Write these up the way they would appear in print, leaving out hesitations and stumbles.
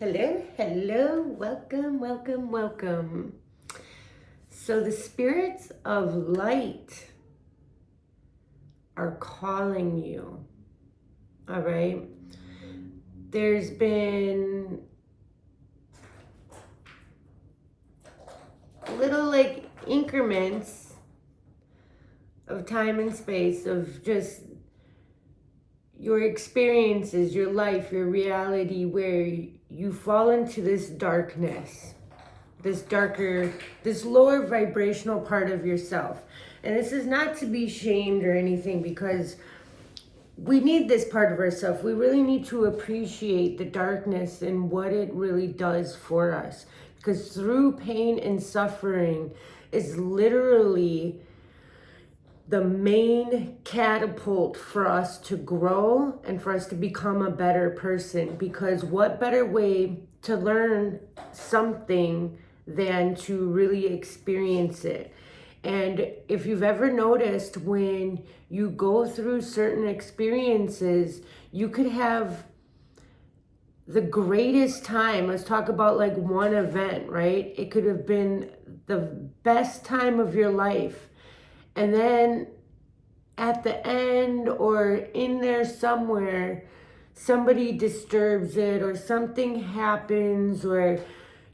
Hello, hello, welcome, welcome, welcome. So the spirits of light are calling you, all right? There's been little like increments of time and space of just your experiences, your life, your reality, where you fall into this darkness, this lower vibrational part of yourself. And this is not to be shamed or anything, because we need this part of ourselves. We really need to appreciate the darkness and what it really does for us. Because through pain and suffering is literally the main catapult for us to grow and for us to become a better person. Because what better way to learn something than to really experience it? And if you've ever noticed, when you go through certain experiences, you could have the greatest time. Let's talk about like one event, right? It could have been the best time of your life. And then at the end or in there somewhere, somebody disturbs it, or something happens, or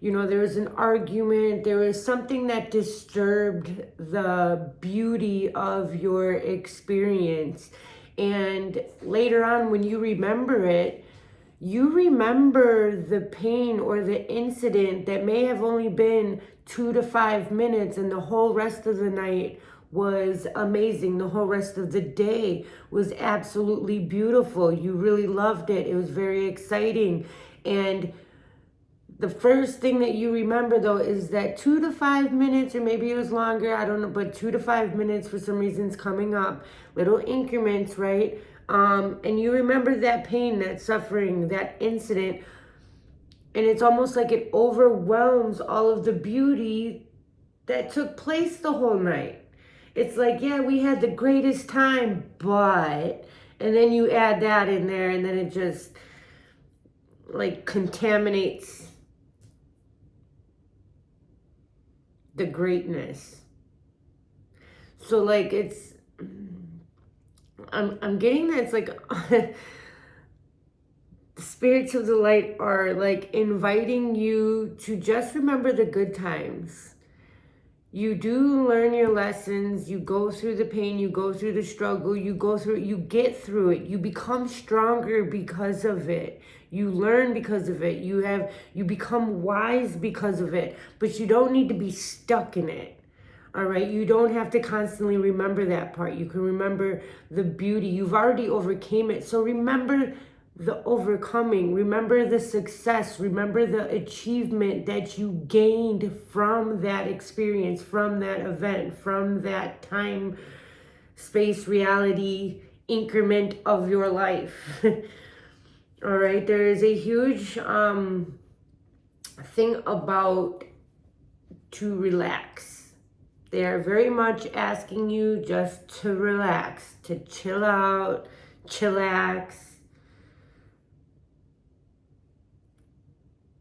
there was an argument, there was something that disturbed the beauty of your experience. And later on, when you remember it, you remember the pain or the incident that may have only been 2 to 5 minutes, and the whole rest of the night was amazing. The whole rest of the day was absolutely beautiful. You really loved it. It was very exciting. And the first thing that you remember, though, is that 2 to 5 minutes, or maybe it was longer, I don't know, but 2 to 5 minutes for some reason is coming up, little increments, right? And you remember that pain, that suffering, that incident, and it's almost like it overwhelms all of the beauty that took place the whole night. It's like, yeah, we had the greatest time, but, and then you add that in there, and then it just like contaminates the greatness. So like I'm getting that it's like the spirits of the light are like inviting you to just remember the good times. You do learn your lessons, you go through the pain, you go through the struggle, you get through it, you become stronger because of it. You learn because of it. You become wise because of it, but you don't need to be stuck in it. All right. You don't have to constantly remember that part. You can remember the beauty. You've already overcame it. So remember the overcoming, remember the success, remember the achievement that you gained from that experience, from that event, from that time, space, reality increment of your life. All right, there is a huge thing about to relax. They are very much asking you just to relax, to chill out, chillax.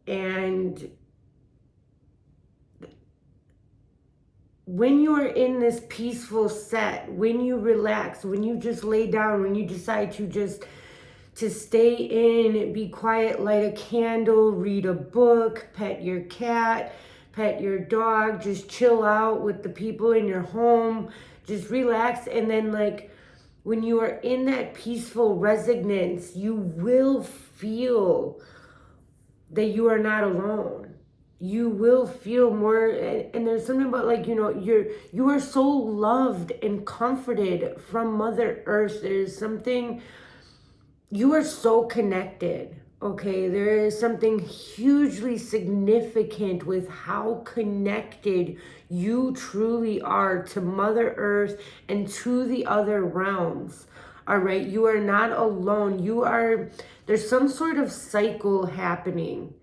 And when you're in this peaceful set, when you relax, when you just lay down, when you decide to stay in, be quiet, light a candle, read a book, pet your cat, pet your dog, just chill out with the people in your home, just relax. And then like when you are in that peaceful resonance, you will feel that you are not alone. You will feel more, and there's something about like, you are so loved and comforted from Mother Earth. There's something, you are so connected, okay? There is something hugely significant with how connected you truly are to Mother Earth and to the other realms. All right, you are not alone. There's some sort of cycle happening.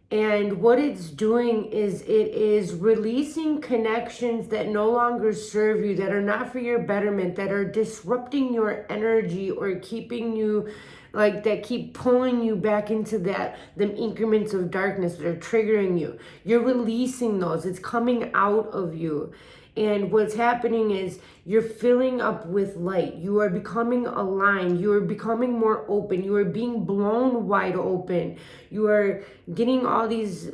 And what it's doing is it is releasing connections that no longer serve you, that are not for your betterment, that are disrupting your energy or keeping you like that keep pulling you back into them increments of darkness that are triggering you. You're releasing those. It's coming out of you. And what's happening is you're filling up with light. You are becoming aligned. You are becoming more open. You are being blown wide open. You are getting all these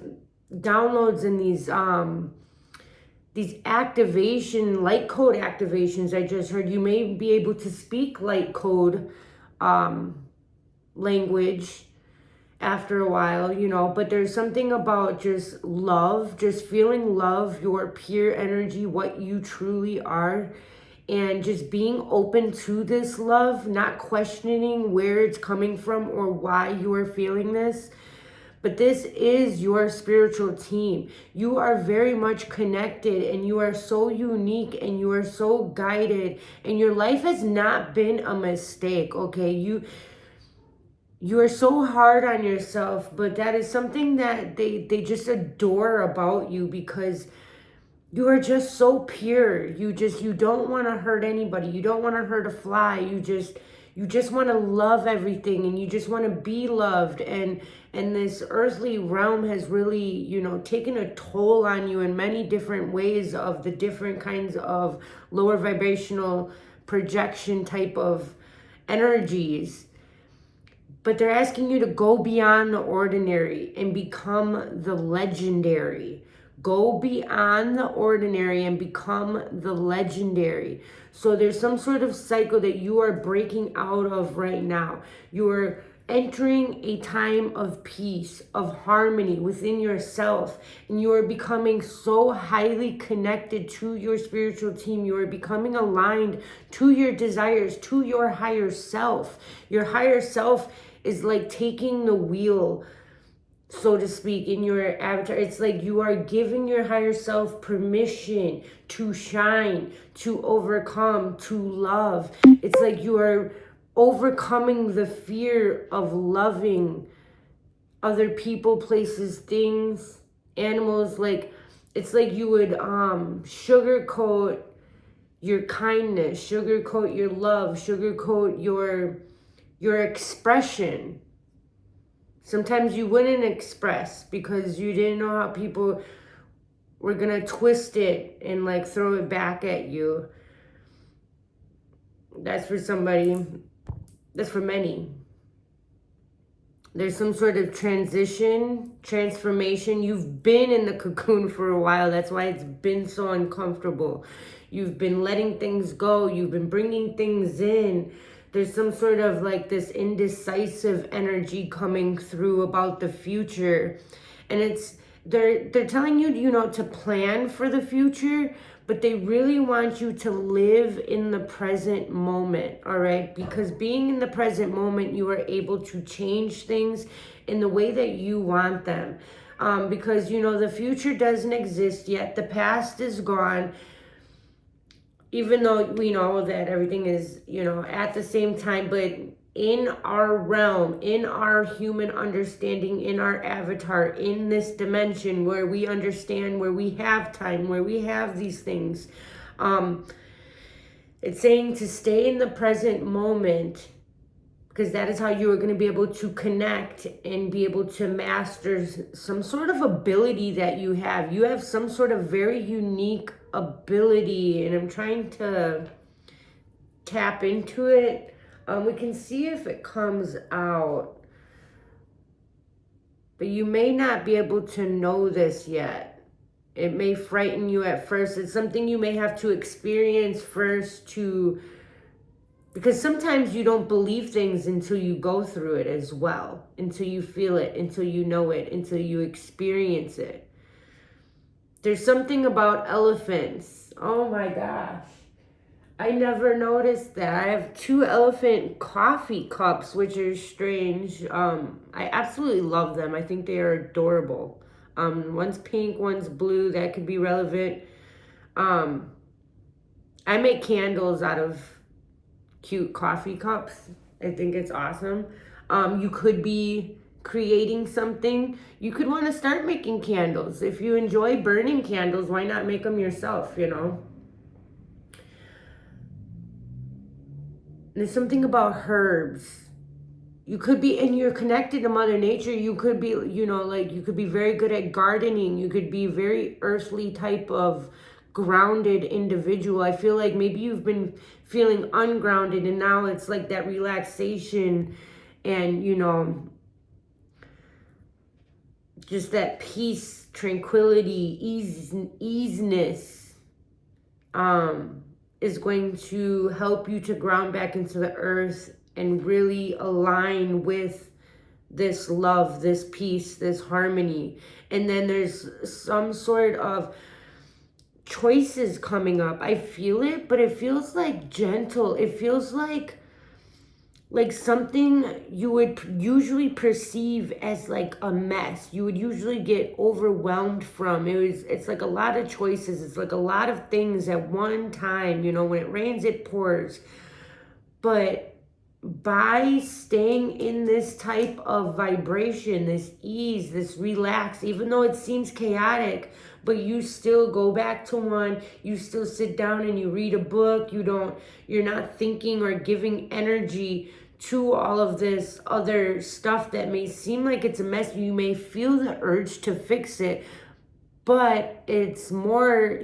downloads and these activation, light code activations. I just heard you may be able to speak light code language after a while, you know, but there's something about just love, just feeling love, your pure energy, what you truly are, and just being open to this love, not questioning where it's coming from or why you are feeling this. But this is your spiritual team. You are very much connected, and you are so unique, and you are so guided, and your life has not been a mistake, okay? You are so hard on yourself, but that is something that they just adore about you, because you are just so pure. You don't want to hurt anybody. You don't want to hurt a fly. You just want to love everything, and you just want to be loved. And this earthly realm has really, you know, taken a toll on you in many different ways of the different kinds of lower vibrational projection type of energies. But they're asking you to go beyond the ordinary and become the legendary. Go beyond the ordinary and become the legendary. So there's some sort of cycle that you are breaking out of right now. You are entering a time of peace, of harmony within yourself, and you are becoming so highly connected to your spiritual team. You are becoming aligned to your desires, to your higher self. Your higher self is like taking the wheel, so to speak, in your avatar. It's like you are giving your higher self permission to shine, to overcome, to love. It's like you are overcoming the fear of loving other people, places, things, animals. Like, it's like you would sugarcoat your kindness, sugarcoat your love, sugarcoat your expression. Sometimes you wouldn't express because you didn't know how people were gonna twist it and like throw it back at you. That's for somebody. That's for many. There's some sort of transformation. You've been in the cocoon for a while. That's why it's been so uncomfortable. You've been letting things go. You've been bringing things in. There's some sort of like this indecisive energy coming through about the future. And they're telling you, you know, to plan for the future, but they really want you to live in the present moment, all right? Because being in the present moment, you are able to change things in the way that you want them. Because, you know, the future doesn't exist yet. The past is gone. Even though we know that everything is, you know, at the same time, but in our realm, in our human understanding, in our avatar, in this dimension where we understand, where we have time, where we have these things, it's saying to stay in the present moment, because that is how you are going to be able to connect and be able to master some sort of ability that you have. You have some sort of very unique ability, and I'm trying to tap into it. We can see if it comes out, but you may not be able to know this yet. It may frighten you at first. It's something you may have to experience first, because sometimes you don't believe things until you go through it as well, until you feel it, until you know it, until you experience it. There's something about elephants. Oh my gosh. I never noticed that. I have 2 elephant coffee cups, which are strange. I absolutely love them. I think they are adorable. One's pink, one's blue. That could be relevant. I make candles out of cute coffee cups. I think it's awesome. You could be creating something. You could want to start making candles. If you enjoy burning candles, why not make them yourself, you know? There's something about herbs. You could be, and you're connected to Mother Nature. You could be, you know, like you could be very good at gardening. You could be very earthly type of grounded individual. I feel like maybe you've been feeling ungrounded and now it's like that relaxation and, you know, just that peace, tranquility, easiness is going to help you to ground back into the earth and really align with this love, this peace, this harmony. And then there's some sort of choices coming up. I feel it, but it feels like gentle. It feels like something you would usually perceive as like a mess. You would usually get overwhelmed from. It's like a lot of choices. It's like a lot of things at one time. You know, when it rains, it pours. But by staying in this type of vibration, this ease, this relax, even though it seems chaotic, but you still go back to one, you still sit down and you read a book, you're not thinking or giving energy to all of this other stuff that may seem like it's a mess. You may feel the urge to fix it, but it's more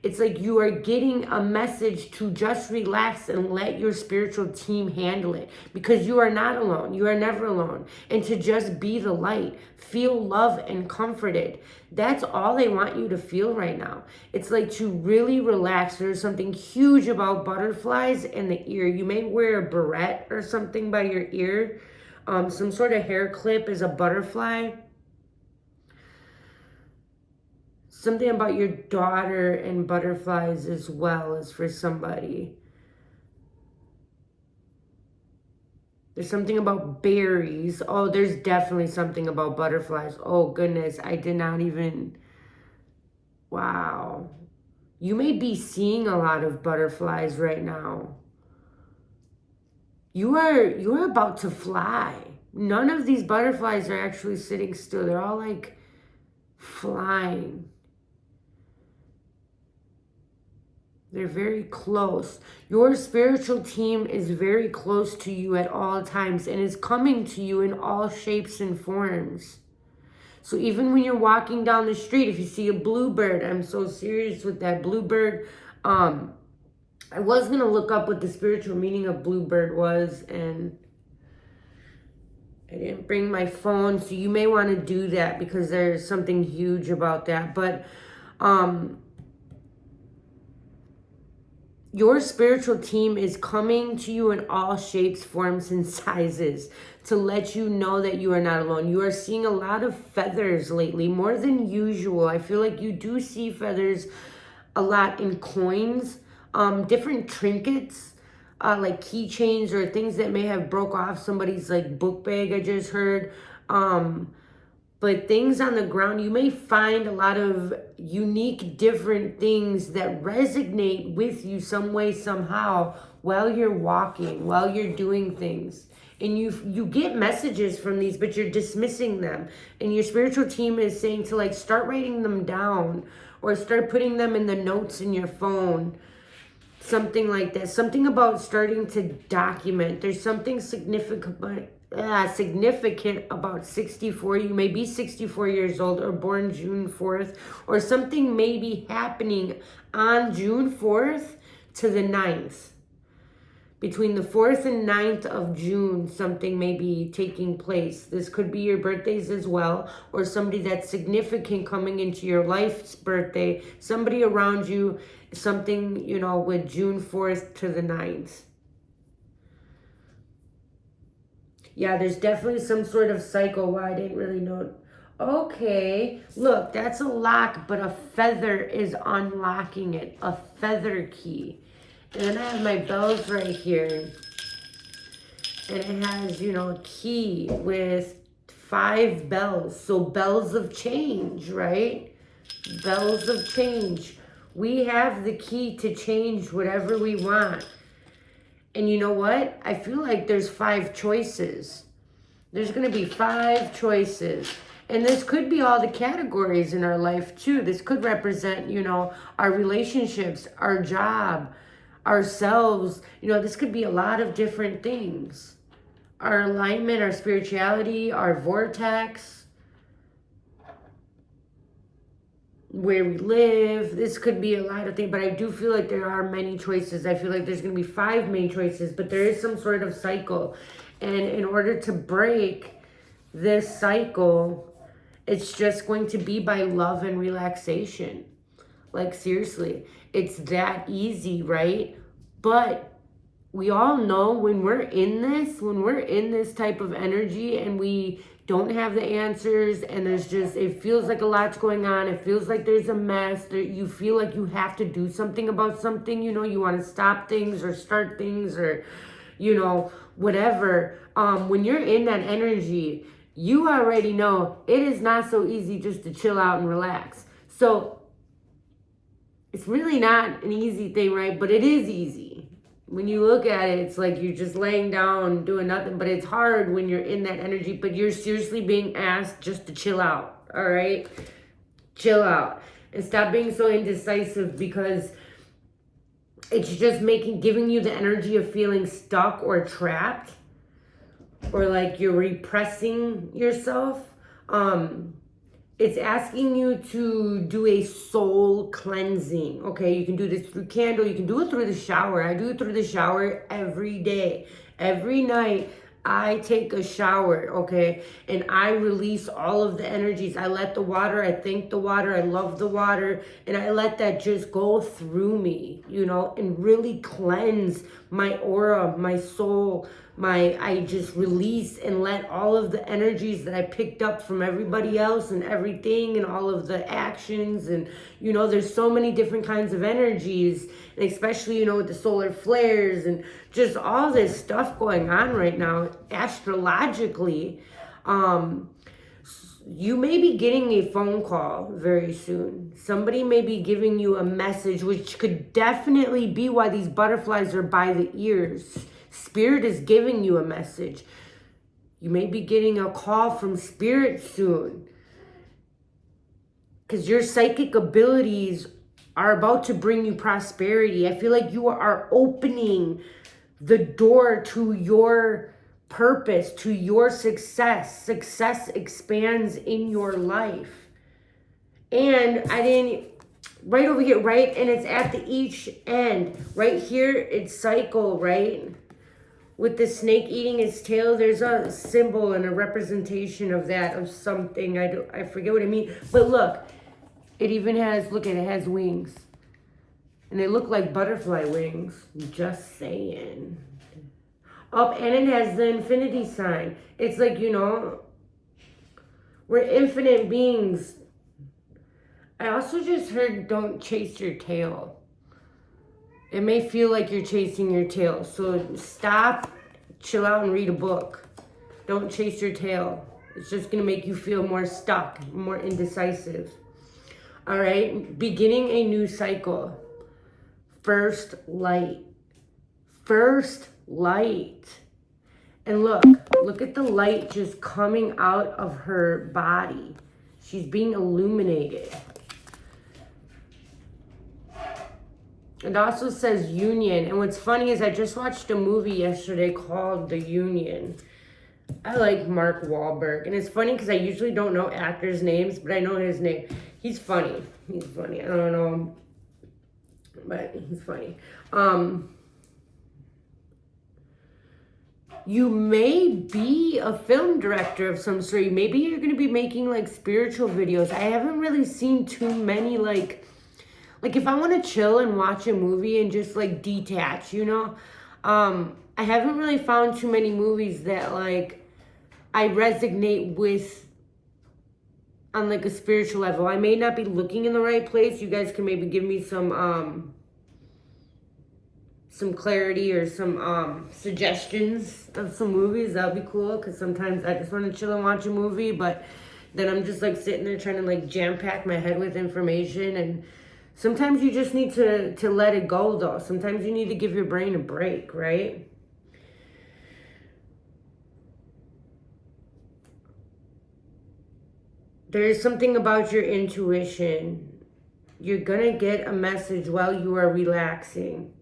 it's like you are getting a message to just relax and let your spiritual team handle it, because you are not alone. You are never alone. And to just be the light, feel love and comforted. That's all they want you to feel right now. It's like to really relax. There's something huge about butterflies in the ear. You may wear a barrette or something by your ear. Some sort of hair clip is a butterfly. Something about your daughter and butterflies as well as for somebody. There's something about berries. Oh, there's definitely something about butterflies. Oh, goodness. I did not even... Wow. You may be seeing a lot of butterflies right now. You are about to fly. None of these butterflies are actually sitting still. They're all like flying. They're very close. Your spiritual team is very close to you at all times and is coming to you in all shapes and forms. So even when you're walking down the street, if you see a bluebird, I'm so serious with that bluebird. I was going to look up what the spiritual meaning of bluebird was, and I didn't bring my phone, so you may want to do that because there's something huge about that. But your spiritual team is coming to you in all shapes, forms, and sizes to let you know that you are not alone. You are seeing a lot of feathers lately, more than usual. I feel like you do see feathers a lot in coins, different trinkets, like keychains or things that may have broke off somebody's like book bag, I just heard. But things on the ground, you may find a lot of unique, different things that resonate with you some way, somehow, while you're walking, while you're doing things. And you get messages from these, but you're dismissing them. And your spiritual team is saying to like start writing them down or start putting them in the notes in your phone. Something like that. Something about starting to document. There's something significant about 64. You may be 64 years old or born June 4th, or something may be happening on June 4th to the 9th. Between the 4th and 9th of June, something may be taking place. This could be your birthdays as well, or somebody that's significant coming into your life's birthday, somebody around you, something, you know, with June 4th to the 9th. Yeah, there's definitely some sort of cycle. Well, I didn't really know. Okay, look, that's a lock, but a feather is unlocking it. A feather key. And then I have my bells right here. And it has, you know, a key with 5 bells. So bells of change, right? Bells of change. We have the key to change whatever we want. And you know what? I feel like there's 5 choices. There's going to be 5 choices. And this could be all the categories in our life too. This could represent, you know, our relationships, our job, ourselves. You know, this could be a lot of different things. our alignment, our spirituality, our vortex, where we live. This could be a lot of things, but I do feel like there are many choices. I feel like there's going to be 5 main choices, but there is some sort of cycle. And in order to break this cycle, it's just going to be by love and relaxation. Like, seriously, it's that easy, right? But we all know when we're in this type of energy and we don't have the answers, and it feels like a lot's going on. It feels like there's a mess. You feel like you have to do something about something. You know, you want to stop things or start things or, you know, whatever. When you're in that energy, you already know it is not so easy just to chill out and relax. So it's really not an easy thing, right? But it is easy. When you look at it, it's like you're just laying down, doing nothing. But it's hard when you're in that energy. But you're seriously being asked just to chill out, all right? Chill out. And stop being so indecisive, because it's just giving you the energy of feeling stuck or trapped, or like you're repressing yourself. It's asking you to do a soul cleansing, okay? You can do this through candle. You can do it through the shower. I do it through the shower every day. Every night, I take a shower, okay? And I release all of the energies. I let the water, I thank the water, I love the water, and I let that just go through me, you know, and really cleanse my aura, my soul, I just release and let all of the energies that I picked up from everybody else and everything and all of the actions. And, you know, there's so many different kinds of energies, and especially, you know, with the solar flares and just all this stuff going on right now astrologically. You may be getting a phone call very soon. Somebody may be giving you a message, which could definitely be why these butterflies are by the ears. Spirit is giving you a message. You may be getting a call from Spirit soon, because your psychic abilities are about to bring you prosperity. I feel like you are opening the door to your purpose, to your success. Success expands in your life. And right over here, right? And it's at each end. Right here, it's cycle, right? With the snake eating its tail, there's a symbol and a representation of that, of something. I forget what I mean. But look, it even has, it has wings. And they look like butterfly wings. Just saying. Up, and it has the infinity sign. It's like, you know, we're infinite beings. I also just heard, don't chase your tail. It may feel like you're chasing your tail. So stop, chill out, and read a book. Don't chase your tail. It's just going to make you feel more stuck, more indecisive. All right? Beginning a new cycle. First light. First light. And look at the light just coming out of her body. She's being illuminated. It also says union. And what's funny is I just watched a movie yesterday called The Union. I like Mark Wahlberg. And it's funny because I usually don't know actors' names, but I know his name. He's funny. I don't know him, but he's funny. You may be a film director of some sort. Maybe you're going to be making like spiritual videos. I haven't really seen too many like if I want to chill and watch a movie and just like detach, you know, I haven't really found too many movies that like I resonate with on like a spiritual level. I may not be looking in the right place. You guys can maybe give me some clarity or some suggestions of some movies. That would be cool, because sometimes I just want to chill and watch a movie, but then I'm just like sitting there trying to like jam pack my head with information. And sometimes you just need to let it go, though. Sometimes you need to give your brain a break, right? There is something about your intuition. You're gonna get a message while you are relaxing.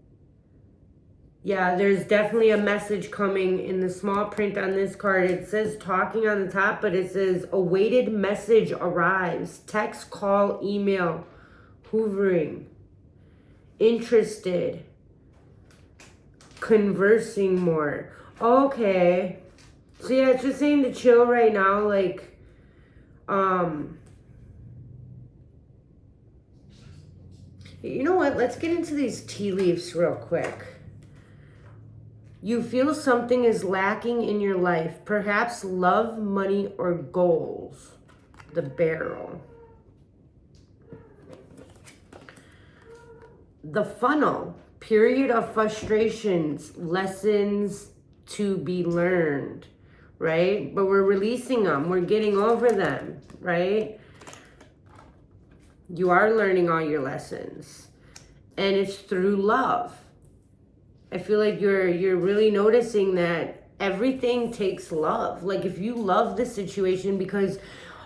Yeah, there's definitely a message coming in the small print on this card. It says talking on the top, but it says awaited message arrives. Text, call, email, hoovering, interested, conversing more. Okay. So yeah, it's just saying to chill right now, like, you know what? Let's get into these tea leaves real quick. You feel something is lacking in your life, perhaps love, money, or goals. The barrel. The funnel, period of frustrations, lessons to be learned, right? But we're releasing them, we're getting over them, right? You are learning all your lessons, and it's through love. I feel like you're really noticing that everything takes love. Like if you love the situation, because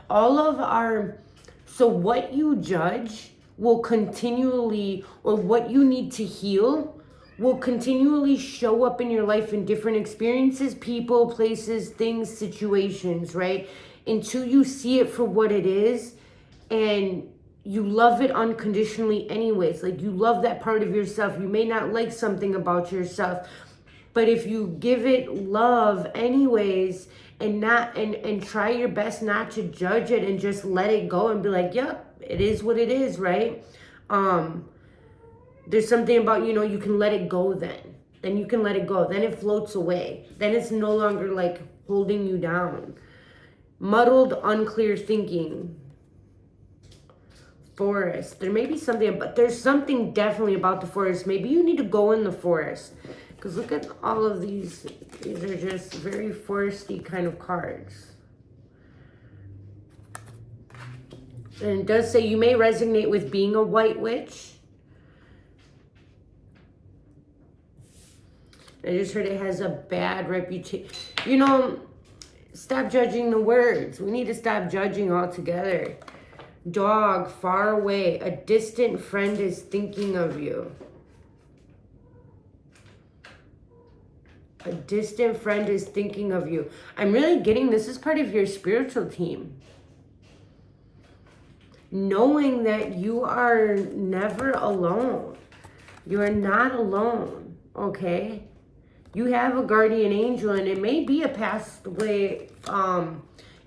all of our, so what you judge will continually, or what you need to heal will continually show up in your life in different experiences, people, places, things, situations, right? Until you see it for what it is, and you love it unconditionally anyways. Like you love that part of yourself. You may not like something about yourself, but if you give it love anyways, and not and try your best not to judge it and just let it go and be like, yep, it is what it is, right? There's something about, you can let it go then you can let it go, then it floats away, then it's no longer like holding you down. Muddled, unclear thinking. Forest. There may be something, but there's something definitely about the forest. Maybe you need to go in the forest, because look at all of these. These are just very foresty kind of cards. And it does say you may resonate with being a white witch. I just heard it has a bad reputation. Stop judging the words. We need to stop judging altogether. Dog, far away. A distant friend is thinking of you. A distant friend is thinking of you. I'm really getting this is part of your spiritual team. Knowing that you are never alone. You are not alone, okay? You have a guardian angel, and it may be a passed away,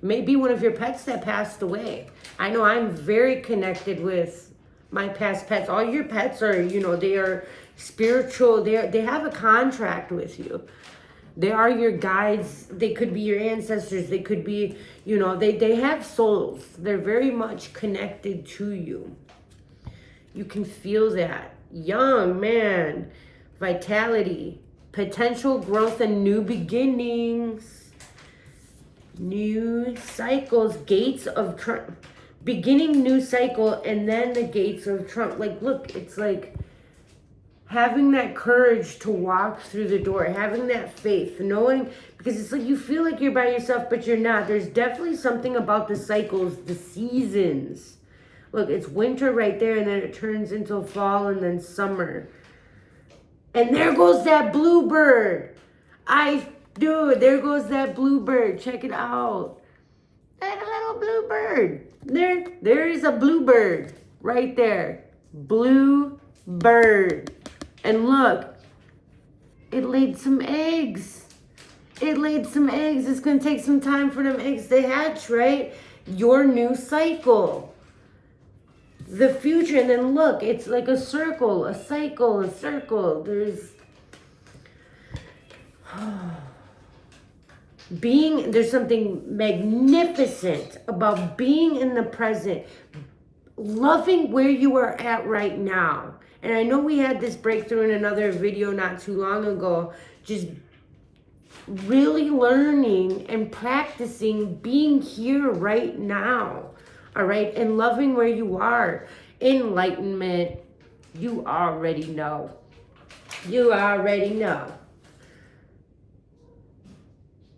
maybe one of your pets that passed away. I know I'm very connected with my past pets. All your pets are, they are spiritual. They have a contract with you. They are your guides. They could be your ancestors. They could be, they have souls. They're very much connected to you. You can feel that. Young man, vitality, potential growth, and new beginnings. New cycles, gates of Trump, beginning new cycle, and then the gates of Trump. Like, look, it's like having that courage to walk through the door, having that faith, knowing, because it's like you feel like you're by yourself, but you're not. There's definitely something about the cycles, the seasons. Look, it's winter right there, and then it turns into fall and then summer. And there goes that bluebird. Dude, there goes that bluebird. Check it out. That little bluebird. There is a bluebird right there. Bluebird. And look, it laid some eggs. It laid some eggs. It's going to take some time for them eggs to hatch, right? Your new cycle. The future. And then look, it's like a circle, a cycle, a circle. There's there's something magnificent about being in the present, loving where you are at right now. And I know we had this breakthrough in another video not too long ago, just really learning and practicing being here right now, all right, and loving where you are. Enlightenment, you already know. You already know.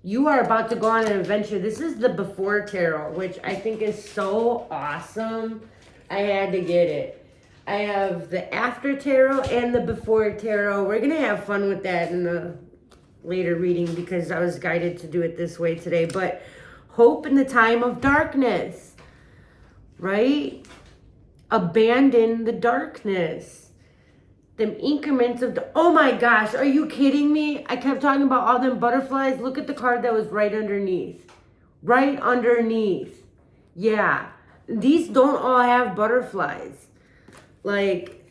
You are about to go on an adventure. This is the Before Tarot, which I think is so awesome. I had to get it. I have the after tarot and the before tarot. We're going to have fun with that in the later reading because I was guided to do it this way today. But hope in the time of darkness, right? Abandon the darkness. Them increments of oh my gosh, are you kidding me? I kept talking about all them butterflies. Look at the card that was right underneath. Right underneath. Yeah. These don't all have butterflies. Like,